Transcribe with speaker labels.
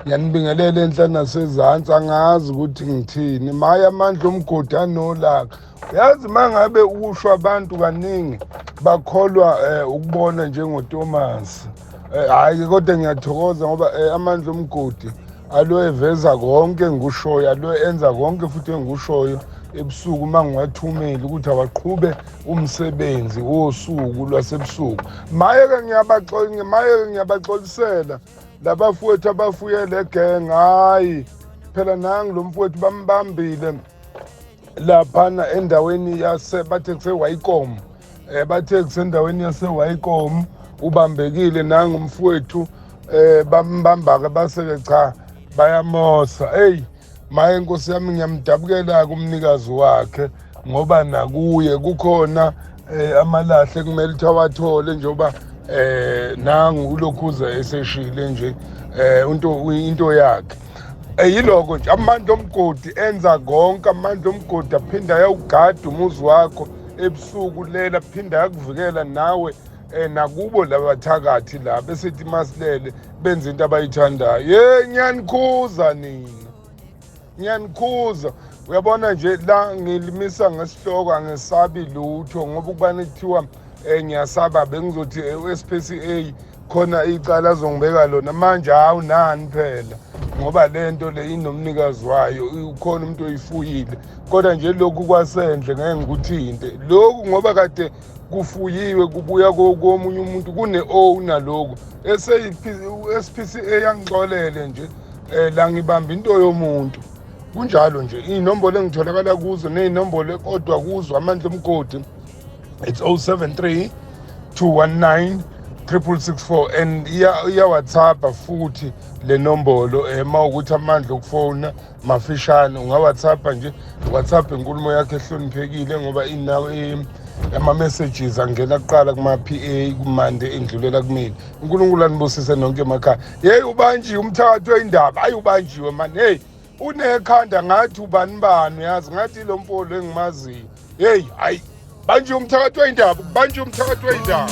Speaker 1: Ngiyanibingelela enhla nasezantsi, angazi ukuthi ngithini. Maye Amandla omgodi anolaka. Yazi mangabe usho abantu kaningi bakholwa ukubona njengoThomas. Hayi kodwa ngiyathokoza ngoba Amandla omgodi alo eveza konke engikushoyo, alo enza konke futhi engikushoyo ebusuku mangiwathumile ukuthi awaqhube umsebenzi wosuku lwasebusuku. Maye-ke ngiyabaxolisela labafowethu abafuye le gang. Hayi phela nangi lo mfowethu bambambile laphana endaweni bathe kuseWaycom, bathe kusendaweni yaseWaycom, ubambekile nangu umfowethu bambamba-ke base-ke cha bayamosa. Eyi maye nkosi yami ngiyamdabukela-ke umnikazi wakhe ngoba nakuye kukhona amalahle kumele ukuthi awathole njengoba nangu ulokhuza eseshile nje into yakhe. Yiloko nje Amandla omgodi enza konke. Amandla omgodi aphinda ayawugada umuzi wakho ebusuku lela, aphinda ayakuvikela nawe nakubo labathakathi la besithi masilele benze into abayithandayo. Ngiyanikhuza nina, ngiyanikhuza. Uyabona nje la ngilimisa ngesihloko, angesabi lutho ngoba ukubani kuthiwa ngiyasaba bengizothi SPCA khona icala azongibeka lona. Manje hawu nani phela ngoba lento le inomnikazi wayo, ukhona umuntu oyifuyile. Kodwa nje lokhu kwasendle ngeke ngikuthinte lokhu ngoba kade kufuyiwe kubuya komunye umuntu kune-owner lokhu SPCA yangixolele nje la ngibamba into yomuntu. Kunjalo nje iy'nombolo engitholakala kuzo ney'nombolo kodwa kuzo Amandla omgodi it's 073 219 664 and iya WhatsApp futhi le nombolo mawukuthi Amandla okufona mafishane unga-WhatsApp nje. WhatsApp inkulumo yakhe ehloniphekile ngoba inawo ama-messages angena kuqala kuma-PA kumande endlulela kumina. uNkulunkulu anibusise nonke emakhaya. Yeyi ubanjiwe umthakathi wey'ndaba, hayi ubanjiwe mani. Heyi unekhanda ngathi ubani uyazi ngathi lo mpolo engimaziyo. Heyi hayi banjiwe umthakathi wey'ndaba, banjiwe umthakathi wey'ndaba.